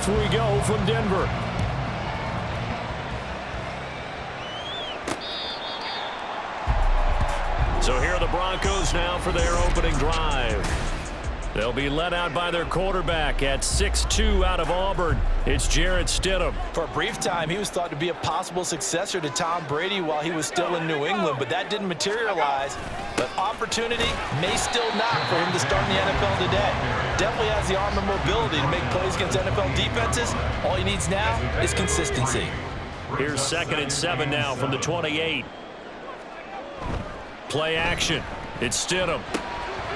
Off we go from Denver. So here are the Broncos now for their opening drive. They'll be led out by their quarterback at 6'2" out of Auburn. It's Jarrett Stidham. For a brief time, he was thought to be a possible successor to Tom Brady while he was still in New England, but that didn't materialize. But opportunity may still knock for him to start in the NFL today. Definitely has the arm and mobility to make plays against NFL defenses. All he needs now is consistency. Here's 2nd and 7 now from the 28. Play action. It's Stidham.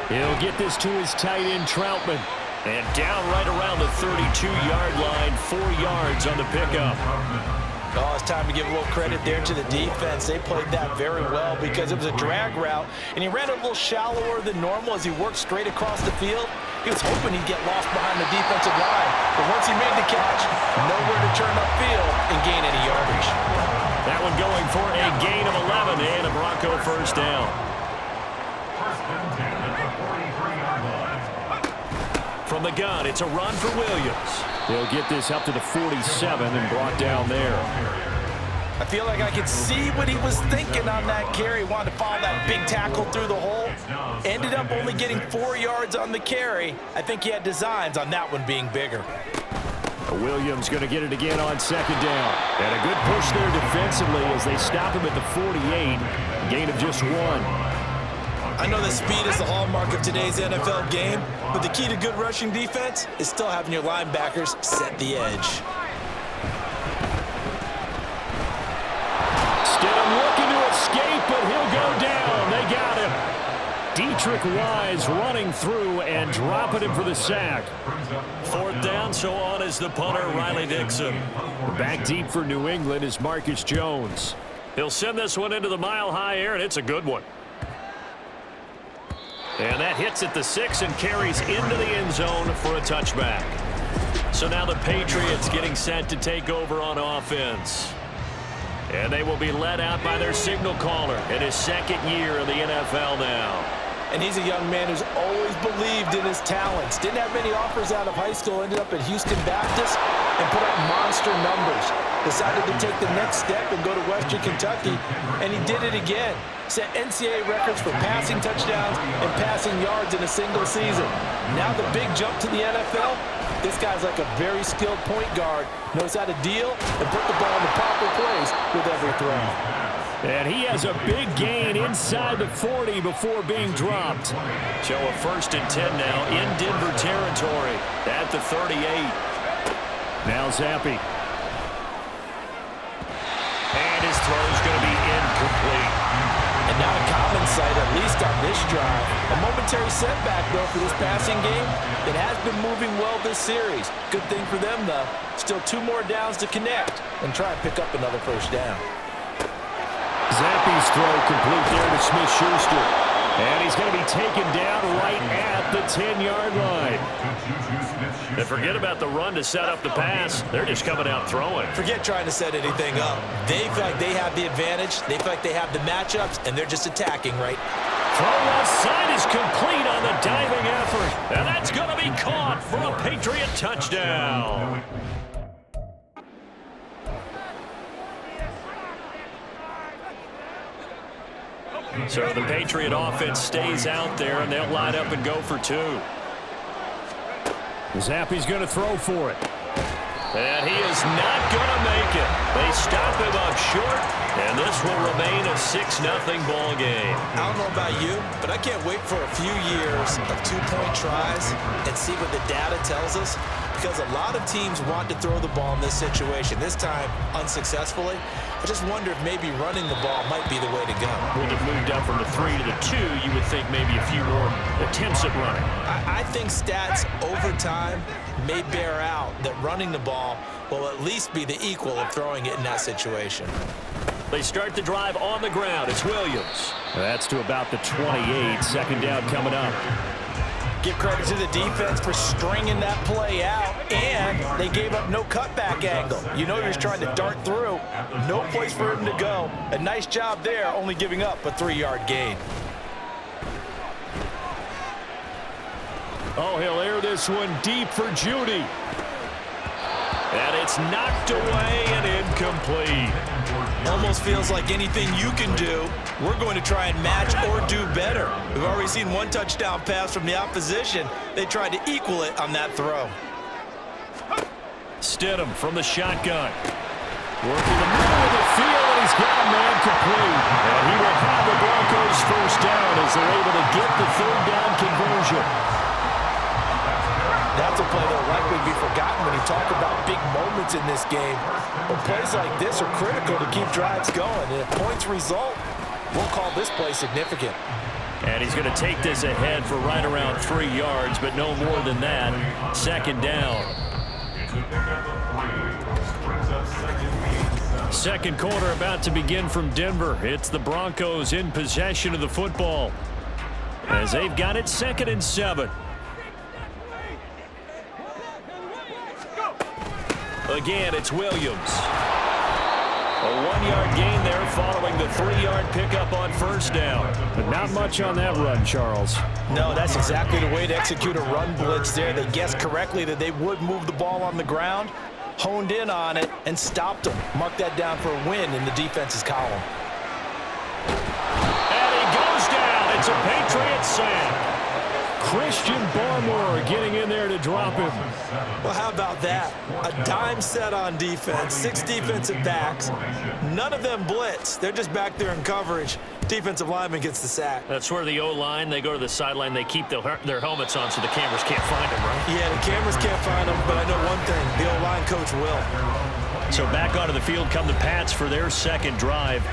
He'll get this to his tight end, Troutman. And down right around the 32-yard line, 4 yards on the pickup. Oh, it's time to give a little credit there to the defense. They played that very well because it was a drag route, and he ran a little shallower than normal as he worked straight across the field. He was hoping he'd get lost behind the defensive line, but once he made the catch, nowhere to turn upfield and gain any yardage. That one going for a gain of 11 and a Bronco first down. From the gun, it's a run for Williams. He'll get this up to the 47 and brought down there. I feel like I could see what he was thinking on that carry. Wanted to follow that big tackle through the hole. Ended up only getting 4 yards on the carry. I think he had designs on that one being bigger. Williams going to get it again on 2nd down. And a good push there defensively as they stop him at the 48. Gain of just 1. I know that speed is the hallmark of today's NFL game, but the key to good rushing defense is still having your linebackers set the edge. Stidham looking to escape, but he'll go down. They got him. Dietrich Wise running through and dropping him for the sack. 4th down, so on is the punter, Riley Dixon. Back deep for New England is Marcus Jones. He'll send this one into the mile-high air, and it's a good one. And that hits at the 6 and carries into the end zone for a touchback. So now the Patriots getting set to take over on offense. And they will be led out by their signal caller in his 2nd year in the NFL now. And he's a young man who's always believed in his talents. Didn't have many offers out of high school, ended up at Houston Baptist and put up monster numbers. Decided to take the next step and go to Western Kentucky, and he did it again. Set NCAA records for passing touchdowns and passing yards in a single season. Now the big jump to the NFL. This guy's like a very skilled point guard. Knows how to deal and put the ball in the proper place with every throw. And he has a big gain inside the 40 before being dropped. So a 1st and 10 now in Denver territory at the 38. Now Zappi. And his throw's going to be incomplete. And not a common sight, at least on this drive. A momentary setback, though, for this passing game. It has been moving well this series. Good thing for them, though. Still 2 more downs to connect and try and pick up another first down. Zappi's throw complete there to Smith-Schuster. And he's going to be taken down right at the 10-yard line. And forget about the run to set up the pass. They're just coming out throwing. Forget trying to set anything up. They feel like they have the advantage. They feel like they have the matchups, and they're just attacking, right? Throw left side is complete on the diving effort. And that's going to be caught for a Patriot touchdown. So the Patriot offense stays out there, and they'll line up and go for 2. Zappi's going to throw for it. And he is not going to make it. They stop him up short, and this will remain a 6-0 ball game. I don't know about you, but I can't wait for a few years of 2-point tries and see what the data tells us, because a lot of teams want to throw the ball in this situation, this time unsuccessfully. I just wonder if maybe running the ball might be the way to go. With it moved up from the 3 to the 2, you would think maybe a few more attempts at running. I think stats over time may bear out that running the ball will at least be the equal of throwing it in that situation. They start the drive on the ground. It's Williams. That's to about the 28. 2nd down coming up. Give credit to the defense for stringing that play out, and they gave up no cutback angle. You know you're just trying to dart through. No place for him to go. A nice job there, only giving up a 3-yard gain. Oh, he'll air this one deep for Judy. It's knocked away and incomplete. Almost feels like anything you can do, we're going to try and match or do better. We've already seen one touchdown pass from the opposition. They tried to equal it on that throw. Stidham from the shotgun. Working the middle of the field, and he's got a man complete. And he will have the Broncos first down as they're able to get the third down conversion. That's a play that will likely be forgotten when you talk about big moments in this game. But plays like this are critical to keep drives going. And if points result, we'll call this play significant. And he's going to take this ahead for right around 3 yards, but no more than that. Second down. Second quarter about to begin from Denver. It's the Broncos in possession of the football as they've got it 2nd and 7. Again, it's Williams. A 1-yard gain there following the 3-yard pickup on first down. But not much on that run, Charles. No, that's exactly the way to execute a run blitz there. They guessed correctly that they would move the ball on the ground, honed in on it, and stopped them. Mark that down for a win in the defense's column. And he goes down. It's a Patriots sack. Christian Barmore getting in there to drop him. Well, how about that? A dime set on defense, 6 defensive backs. None of them blitz. They're just back there in coverage. Defensive lineman gets the sack. That's where the O-line, they go to the sideline, they keep their helmets on so the cameras can't find them, right? Yeah, the cameras can't find them, but I know one thing, the O-line coach will. So back onto the field come the Pats for their second drive.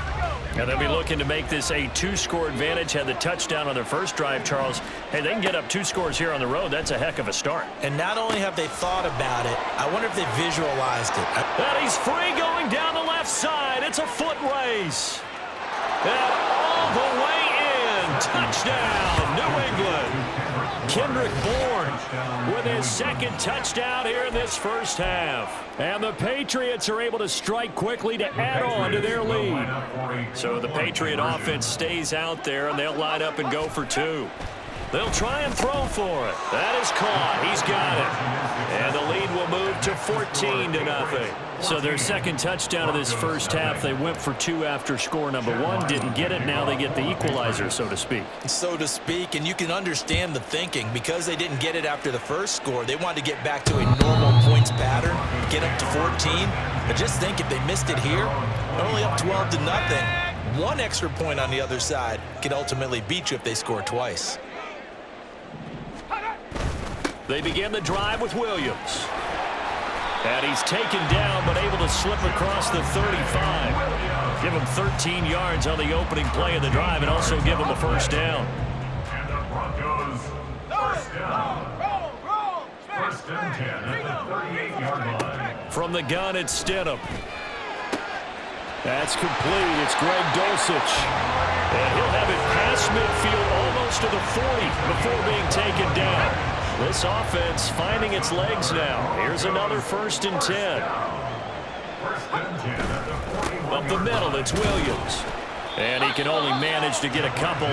And they'll be looking to make this a 2-score advantage. Had the touchdown on their first drive, Charles. Hey, they can get up 2 scores here on the road. That's a heck of a start. And not only have they thought about it, I wonder if they visualized it. And he's free going down the left side. It's a foot race. And all the way in. Touchdown, New England. Kendrick Bourne with his second touchdown here in this first half. And the Patriots are able to strike quickly to add on to their lead. So the Patriot offense stays out there, and they'll line up and go for 2. They'll try and throw for it. That is caught. He's got it. And the lead will move to 14-0. So their second touchdown of this first half, they went for 2 after score number 1. Didn't get it. Now they get the equalizer, so to speak. So to speak, and you can understand the thinking. Because they didn't get it after the first score, they wanted to get back to a normal points pattern, get up to 14. But just think if they missed it here, only up 12-0. 1 extra point on the other side could ultimately beat you if they score twice. They begin the drive with Williams. And he's taken down, but able to slip across the 35. Give him 13 yards on the opening play of the drive and also give him a first down. And the Broncos, first down. First and 10 at the 38-yard line. From the gun, it's Stidham. That's complete. It's Greg Dulcich. And he'll have it past midfield almost to the 40 before being taken down. This offense finding its legs now. Here's another 1st and 10. Up the middle, it's Williams. And he can only manage to get a couple.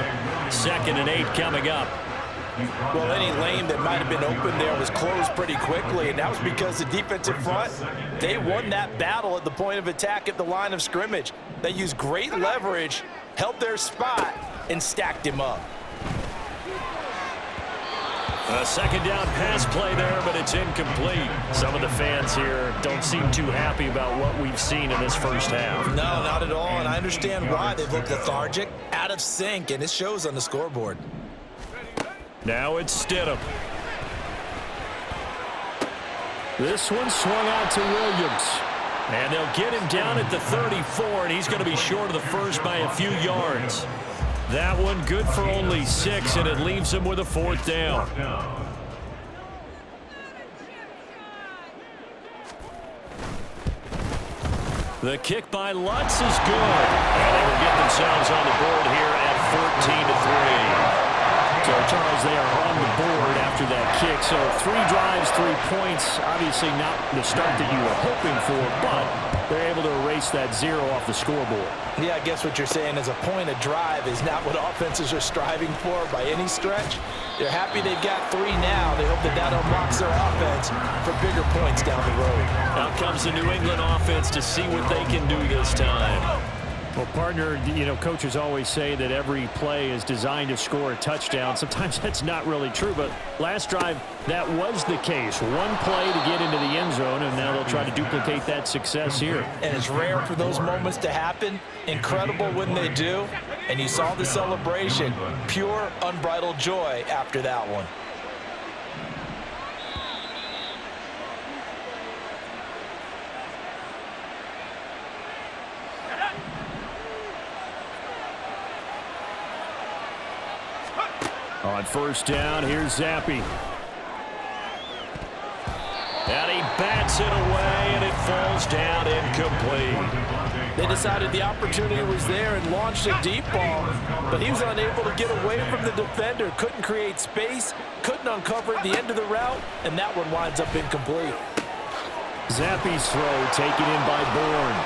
2nd and 8 coming up. Well, any lane that might have been open there was closed pretty quickly, and that was because the defensive front, they won that battle at the point of attack at the line of scrimmage. They used great leverage, held their spot, and stacked him up. A second down pass play there, but it's incomplete. Some of the fans here don't seem too happy about what we've seen in this first half. No, not at all, and I understand why. They've looked lethargic, out of sync, and it shows on the scoreboard. Now it's Stidham. This one swung out to Williams. And they'll get him down at the 34, and he's going to be short of the first by a few yards. That one good for only 6, and it leaves him with a 4th down. The kick by Lutz is good. And they will get themselves on the board here at 14-3. So, Charles, they are on the board after that kick. So 3 drives, 3 points. Obviously not the start that you were hoping for, but they're able to erase that 0 off the scoreboard. Yeah, I guess what you're saying is a point of drive is not what offenses are striving for by any stretch. They're happy they've got 3 now. They hope that unlocks their offense for bigger points down the road. Out comes the New England offense to see what they can do this time. Well, partner, coaches always say that every play is designed to score a touchdown. Sometimes that's not really true, but last drive, that was the case. 1 play to get into the end zone, and now they'll try to duplicate that success here. And it's rare for those moments to happen. Incredible when they do. And you saw the celebration. Pure, unbridled joy after that one. On first down, here's Zappi. And he bats it away, and it falls down incomplete. They decided the opportunity was there and launched a deep ball, but he was unable to get away from the defender, couldn't create space, couldn't uncover the end of the route, and that one winds up incomplete. Zappi's throw taken in by Bourne.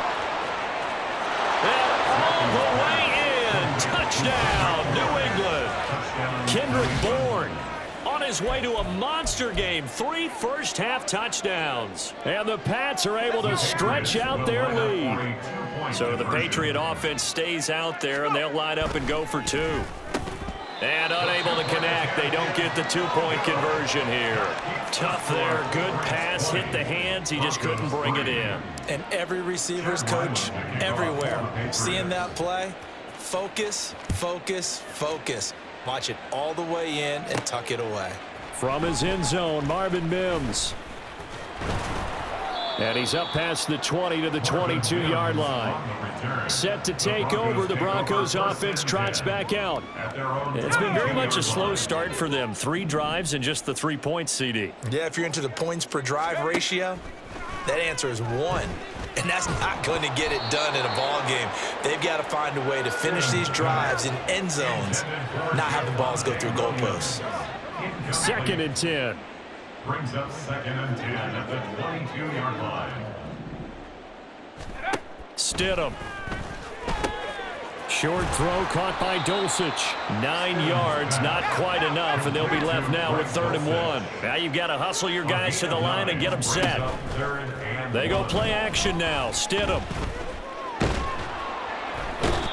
And all the way in. Touchdown, New England. Kendrick Bourne on his way to a monster game. 3 first-half touchdowns. And the Pats are able to stretch out their lead. So the Patriot offense stays out there, and they'll line up and go for 2. And unable to connect. They don't get the 2-point conversion here. Tough there. Good pass. Hit the hands. He just couldn't bring it in. And every receiver's coach everywhere. Seeing that play, focus, focus, focus. Watch it all the way in and tuck it away. From his end zone, Marvin Mims. And he's up past the 20 to the 22-yard line. Set to take over. The Broncos offense trots back out. It's been very much a slow start for them. 3 drives and just the 3 points, CD. Yeah, if you're into the points per drive ratio, that answer is 1. And that's not going to get it done in a ball game. They've got to find a way to finish these drives in end zones, not having balls go through goalposts. 2nd and 10. Brings up 2nd and 10 at the 22-yard line. Stidham. Short throw caught by Dulcich. 9 yards, not quite enough, and they'll be left now with 3rd and 1. Now you've got to hustle your guys to the line and get them set. They go play action now. Stidham.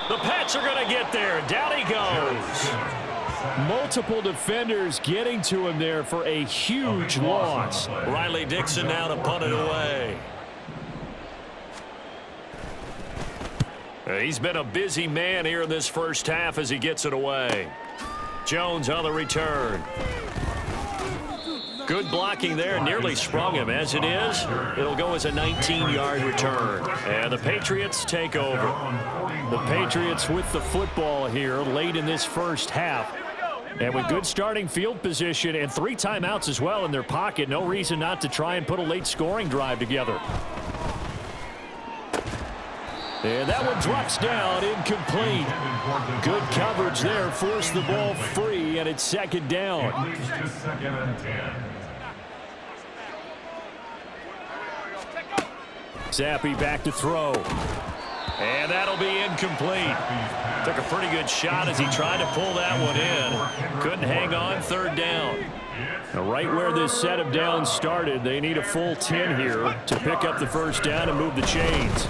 The Pats are going to get there. Down he goes. Multiple defenders getting to him there for a huge loss. Riley Dixon now to punt it away. He's been a busy man here in this first half as he gets it away. Jones on the return. Good blocking there, nearly sprung him. As it is, it'll go as a 19-yard return. And the Patriots take over. The Patriots with the football here late in this first half. And with good starting field position and 3 timeouts as well in their pocket, no reason not to try and put a late scoring drive together. And that one drops down, incomplete. Good coverage there, forced the ball free, and it's 2nd down. Zappi back to throw. And that'll be incomplete. Took a pretty good shot as he tried to pull that one in. Couldn't hang on, 3rd down. Now, right where this set of downs started, they need a full 10 here to pick up the first down and move the chains.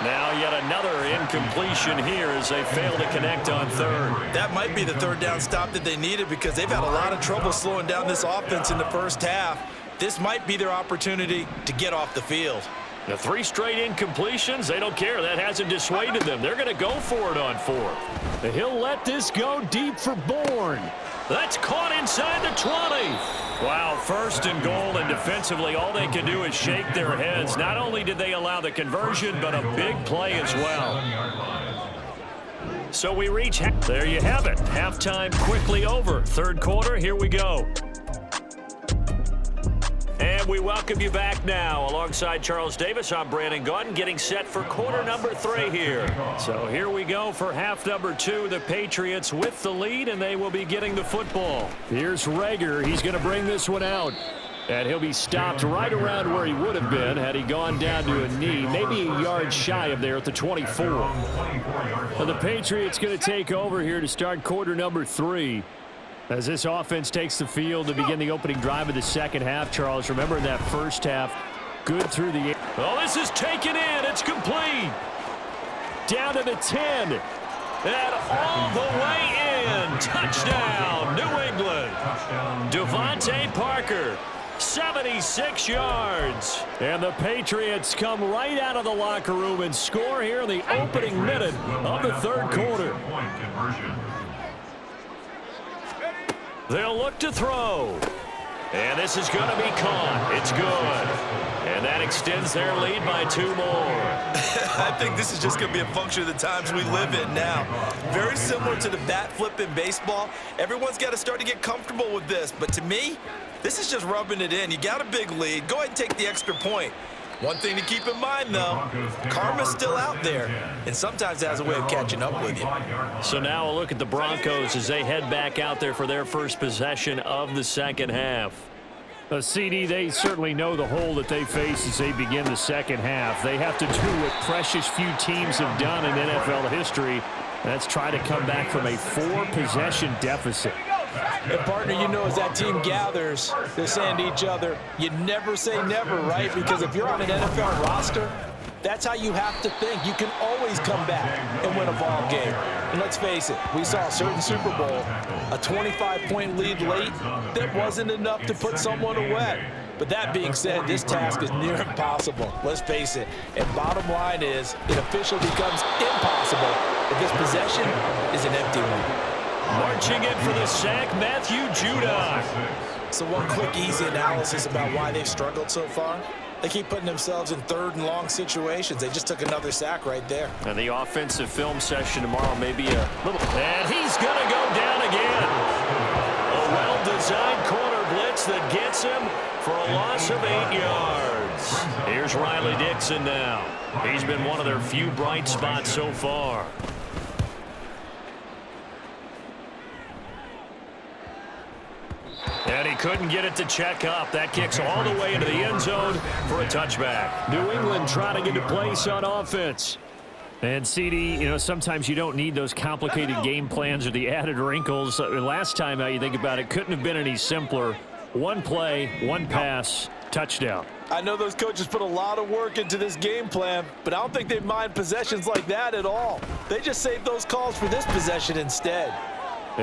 Now yet another incompletion here as they fail to connect on 3rd. That might be the 3rd down stop that they needed because they've had a lot of trouble slowing down this offense in the first half. This might be their opportunity to get off the field. The 3 straight incompletions, they don't care. That hasn't dissuaded them. They're going to go for it on 4th. He'll let this go deep for Bourne. That's caught inside the 20. Wow, 1st and goal, and defensively all they can do is shake their heads. Not only did they allow the conversion, but a big play as well. So we reach, there you have it. Halftime quickly over. 3rd quarter, here we go. And And we welcome you back now. Alongside Charles Davis, I'm Brandon Gaudin, getting set for quarter number 3 here. So here we go for half number 2. The Patriots with the lead, and they will be getting the football. Here's Rager. He's going to bring this one out. And he'll be stopped right around where he would have been had he gone down to a knee, maybe a yard shy of there at the 24. And the Patriots going to take over here to start quarter number 3. As this offense takes the field to begin the opening drive of the second half, Charles, remember in that first half, good through the air. Oh, this is taken in. It's complete. Down to the 10. And all the way in. Touchdown, New England. Devontae Parker, 76 yards. And the Patriots come right out of the locker room and score here in the opening minute of the third quarter. They'll look to throw. And this is going to be caught. It's good. And that extends their lead by 2 more. I think this is just going to be a function of the times we live in now. Very similar to the bat flip in baseball. Everyone's got to start to get comfortable with this. But to me, this is just rubbing it in. You got a big lead. Go ahead and take the extra point. One thing to keep in mind, though, karma's still out there, and sometimes it has a way of catching up with you. So now a look at the Broncos as they head back out there for their first possession of the second half. CD, they certainly know the hole that they face as they begin the second half. They have to do what precious few teams have done in NFL history. That's try to come back from a 4-possession deficit. And, partner, you know, as that team gathers, they're saying to each other, you never say never, right? Because if you're on an NFL roster, that's how you have to think. You can always come back and win a ball game. And let's face it, we saw a certain Super Bowl, a 25-point lead late that wasn't enough to put someone away. But that being said, this task is near impossible. Let's face it. And bottom line is, it officially becomes impossible if this possession is an empty one. Marching in for the sack, Matthew Judon. So one quick, easy analysis about why they've struggled so far. They keep putting themselves in third and long situations. They just took another sack right there. And the offensive film session tomorrow may be a little... And he's going to go down again. A well-designed corner blitz that gets him for a loss of 8 yards. Here's Riley Dixon now. He's been one of their few bright spots so far. And he couldn't get it to check up. That kicks all the way into the end zone for a touchback. New England trying to get a place on offense. And, CD, you know, sometimes you don't need those complicated game plans or the added wrinkles. Last time, how you think about it, couldn't have been any simpler. One play, one pass, touchdown. I know those coaches put a lot of work into this game plan, but I don't think they mind possessions like that at all. They just saved those calls for this possession instead.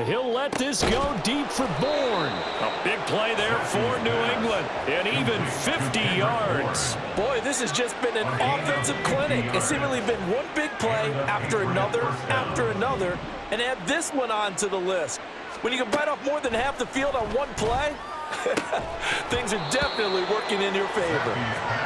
He'll let this go deep for Bourne. A big play there for New England. And even 50 yards. Boy, this has just been an offensive clinic. It's seemingly been one big play after another, and add this one on to the list. When you can bite off more than half the field on one play, things are definitely working in your favor.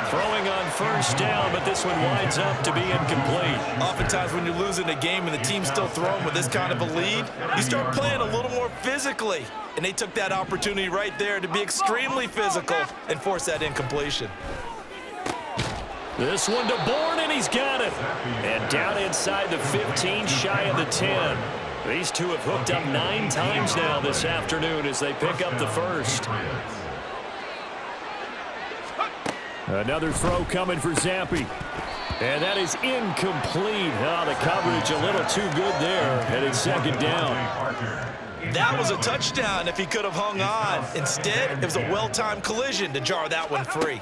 Throwing on first down, but this one winds up to be incomplete. Oftentimes when you're losing a game and the team's still throwing with this kind of a lead, you start playing a little more physically. And they took that opportunity right there to be extremely physical and force that incompletion. This one to Bourne, and he's got it. And down inside the 15, shy of the 10. These two have hooked up 9 times now this afternoon as they pick up the first. Another throw coming for Zampi. And that is incomplete. Oh, the coverage a little too good there. And it's second down. That was a touchdown if he could have hung on. Instead, it was a well-timed collision to jar that one free.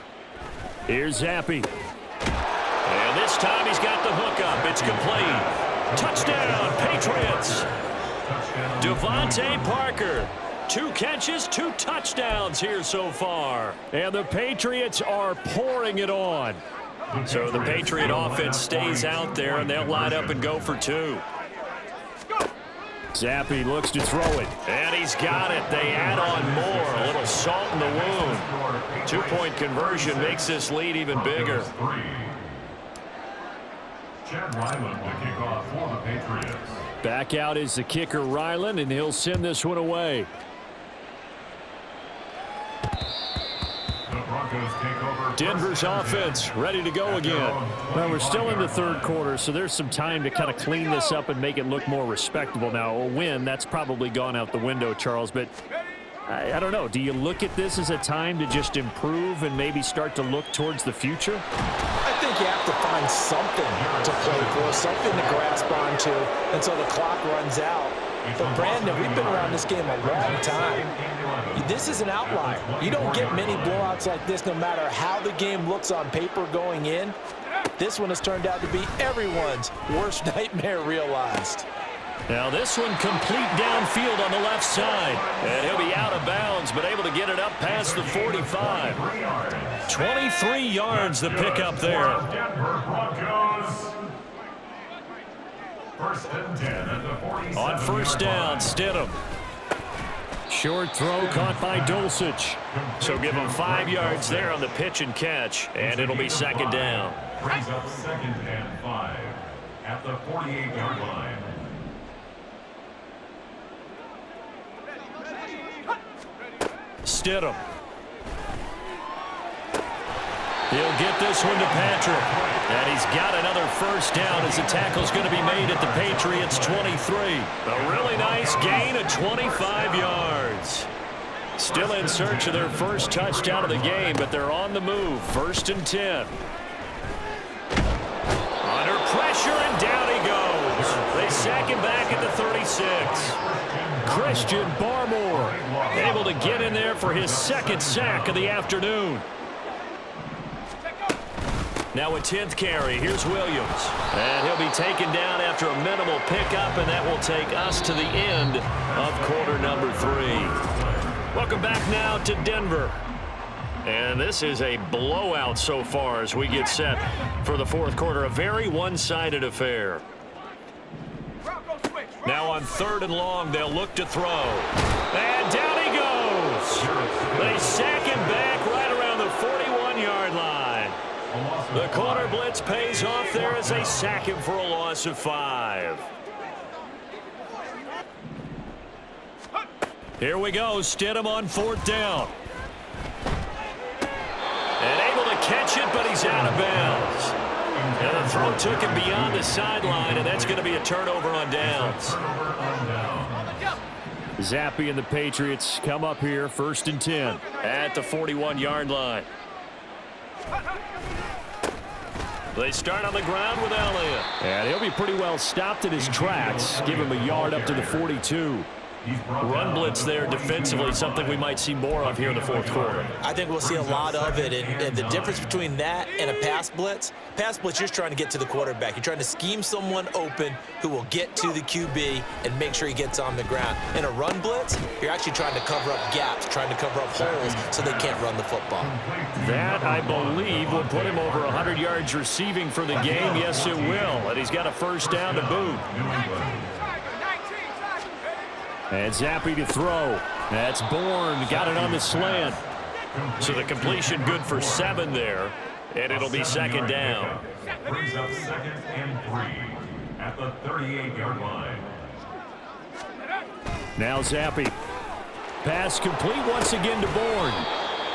Here's Zampi. And this time he's got the hook up. It's complete. Touchdown, Patriots. Devontae Parker. 2 catches, 2 touchdowns here so far. And the Patriots are pouring it on. So the Patriot offense stays out there, and they'll line up and go for 2. Zampi looks to throw it. And he's got it. They add on more. A little salt in the wound. 2-point conversion makes this lead even bigger. Chad Ryland to kick off for the Patriots. Back out is the kicker, Ryland, and he'll send this one away. The Broncos take over. Denver's offense ready to go again. Well, we're still in the third quarter, so there's some time to kind of clean this up and make it look more respectable. Now, a win, that's probably gone out the window, Charles, but I don't know. Do you look at this as a time to just improve and maybe start to look towards the future? I think you have to find something to play for, something to grasp onto until the clock runs out. But, Brandon, we've been around this game a long time. This is an outlier. You don't get many blowouts like this no matter how the game looks on paper going in. This one has turned out to be everyone's worst nightmare realized. Now this one complete downfield on the left side. And he'll be out of bounds, but able to get it up past the 45. 23 yards the pickup there. Denver Broncos. First and 10 at the 47. On first down, Stidham. Short throw caught by Dulcich. So give him 5 yards there on the pitch and catch, and it'll be second down. Brings up second and 5 at the 48-yard line. Stidham. He'll get this one to Patrick. And he's got another first down as the tackle's going to be made at the Patriots 23. A really nice gain of 25 yards. Still in search of their first touchdown of the game, but they're on the move. First and 10. Under pressure, and down he goes. They sack him back at the 36. Christian Barmore able to get in there for his second sack of the afternoon. Now a 10th carry. Here's Williams. And he'll be taken down after a minimal pickup, and that will take us to the end of quarter number 3. Welcome back now to Denver. And this is a blowout so far as we get set for the fourth quarter. A very one-sided affair. Now on third and long, they'll look to throw. And down he goes. They sack him back right around the 41-yard line. The corner blitz pays off there as they sack him for a loss of 5. Here we go. Stidham on fourth down. And able to catch it, but he's out of bounds. And the throw took him beyond the sideline, and that's going to be a turnover on downs. Zappi and the Patriots come up here, first and 10 at the 41-yard line. They start on the ground with Elliott. And he'll be pretty well stopped in his tracks. Give him a yard up to the 42. Run blitz there defensively, something we might see more of here in the fourth quarter. I think we'll see a lot of it, and the difference between that and a pass blitz, you're just trying to get to the quarterback. You're trying to scheme someone open who will get to the QB and make sure he gets on the ground. In a run blitz, you're actually trying to cover up gaps, trying to cover up holes so they can't run the football. That, I believe, will put him over 100 yards receiving for the game. Yes, it will. And he's got a first down to boot. And Zappi to throw. That's Bourne. Got it on the slant. So the completion good for 7 there. And it'll be second down. Brings up second and 3 at the 38-yard line. Now Zappi. Pass complete once again to Bourne.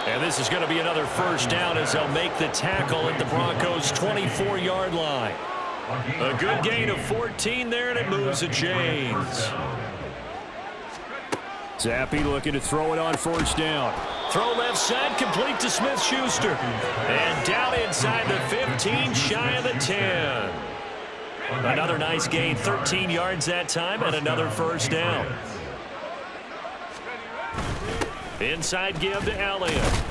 And this is going to be another first down as they'll make the tackle at the Broncos' 24-yard line. A good gain of 14 there, and it moves the chains. Zappi looking to throw it on first down. Throw left side, complete to Smith-Schuster. And down inside the 15, shy of the 10. Another nice gain, 13 yards that time, and another first down. Inside give to Elliott.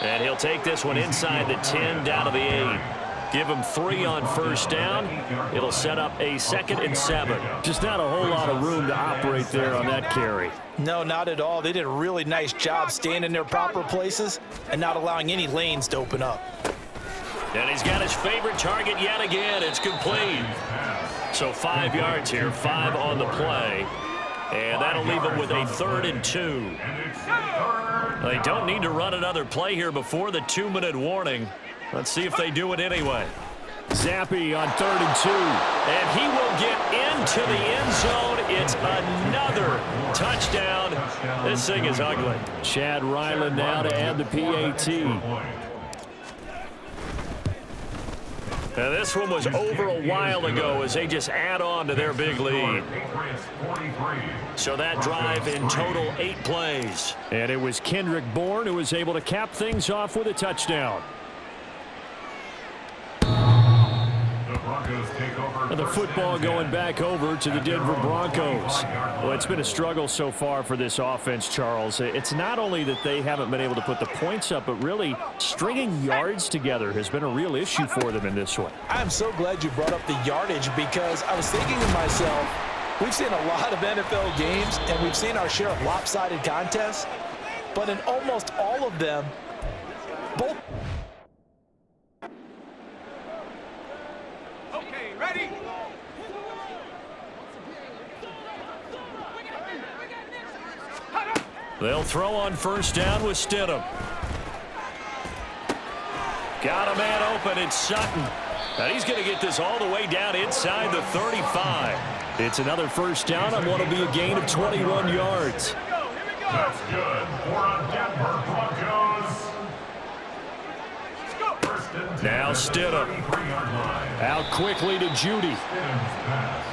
And he'll take this one inside the 10, down to the 8. Give him 3 on first down. It'll set up a 2nd and 7. Just not a whole lot of room to operate there on that carry. No, not at all. They did a really nice job staying in their proper places and not allowing any lanes to open up. And he's got his favorite target yet again. It's complete. So 5 yards here, 5 on the play. And that'll leave him with a 3rd and 2. They don't need to run another play here before the 2-minute warning. Let's see if they do it anyway. Zappe on 3rd and 2. And he will get into the end zone. It's another touchdown. This thing is ugly. Chad Ryland now to add the PAT. Now this one was over a while ago as they just add on to their big lead. So that drive in total 8 plays. And it was Kendrick Bourne who was able to cap things off with a touchdown. And the football going back over to the Denver Broncos. Well, it's been a struggle so far for this offense, Charles. It's not only that they haven't been able to put the points up, but really stringing yards together has been a real issue for them in this one. I'm so glad you brought up the yardage because I was thinking to myself, we've seen a lot of NFL games and we've seen our share of lopsided contests, but in almost all of them, both. Ready? They'll throw on 1st down with Stidham. Got a man open. It's Sutton. And he's going to get this all the way down inside the 35. It's another 1st down on what will be a gain of 21 yards. That's good for Denver Broncos. Now Stidham. Out quickly to Judy.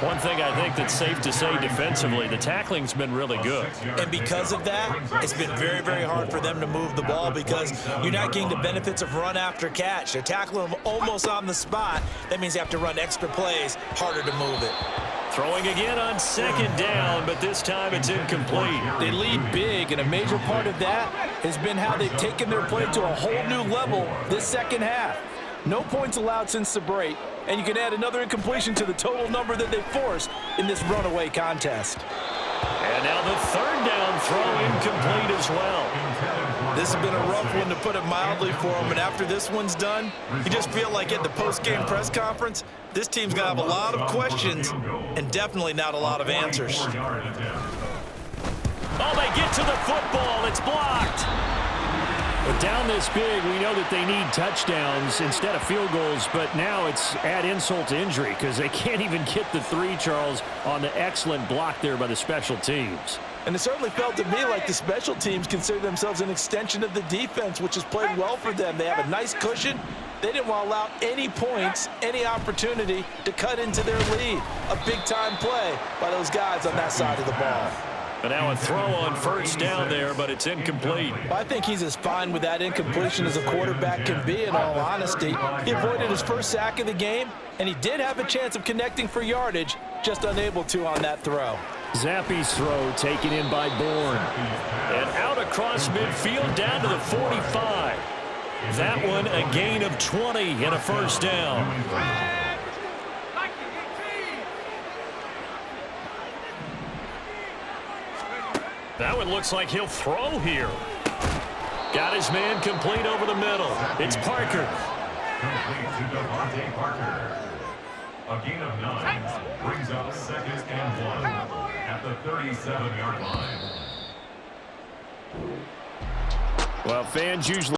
One thing I think that's safe to say defensively, the tackling's been really good. And because of that, it's been very, very hard for them to move the ball because you're not getting the benefits of run after catch. They're tackling them almost on the spot. That means you have to run extra plays, harder to move it. Throwing again on 2nd down, but this time it's incomplete. They lead big, and a major part of that has been how they've taken their play to a whole new level this 2nd half. No points allowed since the break, and you can add another incompletion to the total number that they forced in this runaway contest. And now the 3rd down throw incomplete as well. This has been a rough one, to put it mildly, for them, and after this one's done, you just feel like at the post-game press conference, this team's going to have a lot of questions and definitely not a lot of answers. Oh, they get to the football. It's blocked. But down this big, we know that they need touchdowns instead of field goals, but now it's add insult to injury because they can't even get the 3, Charles, on the excellent block there by the special teams. And it certainly felt to me like the special teams consider themselves an extension of the defense, which has played well for them. They have a nice cushion. They didn't want to allow any points, any opportunity to cut into their lead. A big-time play by those guys on that side of the ball. But now a throw on 1st down there, but it's incomplete. I think he's as fine with that incompletion as a quarterback can be, in all honesty. He avoided his 1st sack of the game, and he did have a chance of connecting for yardage, just unable to on that throw. Zappe's throw taken in by Bourne. And out across midfield down to the 45. That one a gain of 20 and a 1st down. That one looks like he'll throw here. Got his man complete over the middle. It's Parker. Complete to Devontae Parker. A gain of 9 brings up 2nd and 1 at the 37-yard line. Well, fans usually